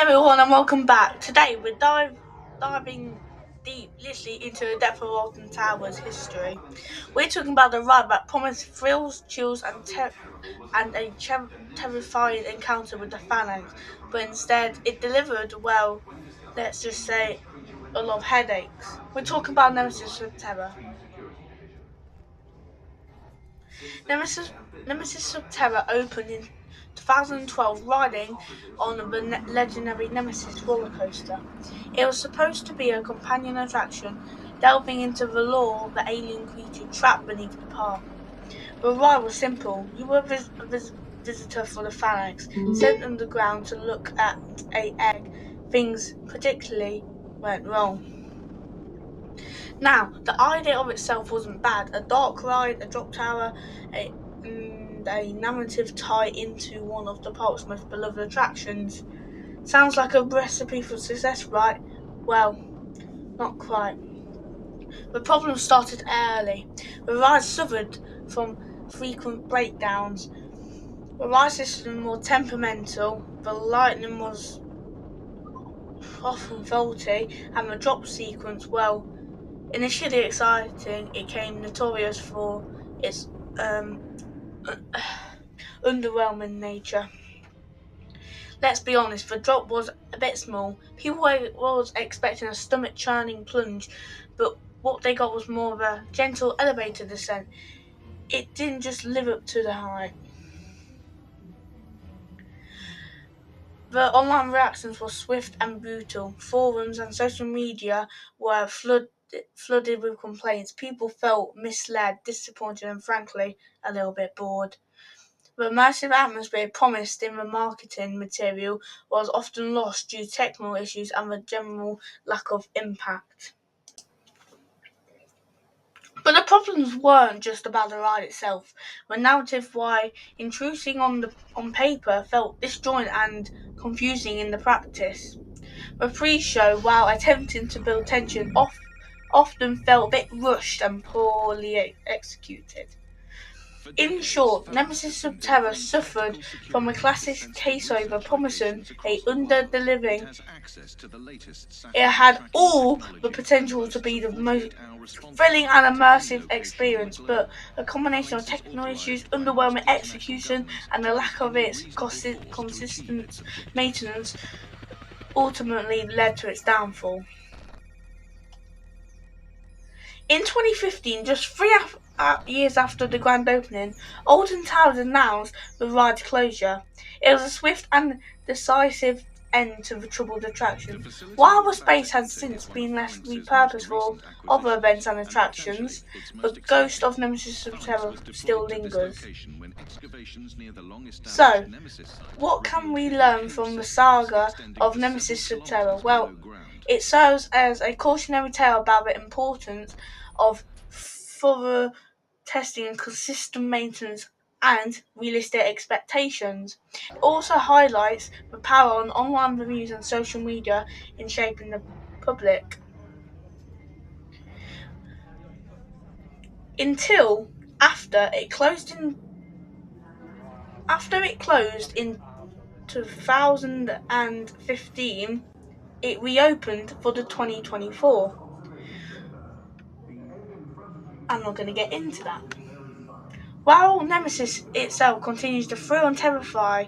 everyone and welcome back. Today we're diving deep, literally into the depth of Alton Tower's history. We're talking about the ride that promised thrills, chills, and a terrifying encounter with the phalanx, but instead it delivered, well, let's just say, a lot of headaches. We're talking about Nemesis sub-terra. Nemesis sub-terra opened in 2012 riding on the legendary Nemesis roller coaster. It was supposed to be a companion attraction, delving into the lore of the alien creature trapped beneath the park. The ride was simple. You were a visitor for the phalanx, sent underground to look at a egg. Things particularly went wrong. Now, the idea of itself wasn't bad. A dark ride, a drop tower, and a narrative tie into one of the park's most beloved attractions. Sounds like a recipe for success, right? Well, not quite. The problem started early. The ride suffered from frequent breakdowns. The ride system was temperamental, the lightning was often faulty, and the drop sequence, well, initially exciting, it came notorious for its underwhelming nature. Let's be honest, the drop was a bit small. People was expecting a stomach-churning plunge, but what they got was more of a gentle elevator descent. It didn't just live up to the hype. The online reactions were swift and brutal. Forums and social media were flooded with complaints. People felt misled, disappointed, and frankly, a little bit bored. The immersive atmosphere promised in the marketing material was often lost due to technical issues and the general lack of impact. But the problems weren't just about the ride itself. The narrative, while intruding on paper, felt disjointed and confusing in the practice. The pre-show, while attempting to build tension, often felt a bit rushed and poorly executed. In short, Nemesis sub-terra suffered from a classic caseover promising a under-delivering. It had all the potential to be the most thrilling and immersive experience, but a combination of technical issues, underwhelming execution, and the lack of its consistent maintenance ultimately led to its downfall. In 2015, just 3 years after the grand opening, Alton Towers announced the ride's closure. It was a swift and decisive end to the troubled attraction. While the space has since been left repurposed for other events and attractions, the ghost of Nemesis sub-terra still lingers. So, what can we learn from the saga of Nemesis sub-terra? Well, it serves as a cautionary tale about the importance of thorough testing and consistent maintenance and realistic expectations. It also highlights the power of online reviews and social media in shaping the public. Until after it closed in 2015, it reopened for the 2024. I'm not going to get into that. While Nemesis itself continues to thrill and terrify,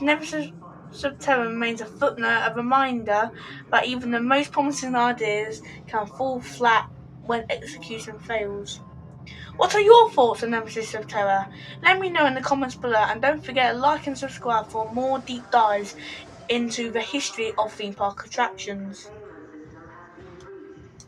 Nemesis sub-terra remains a footnote, a reminder that even the most promising ideas can fall flat when execution fails. What are your thoughts on Nemesis sub-terra? Let me know in the comments below, and don't forget to like and subscribe for more deep dives into the history of theme park attractions.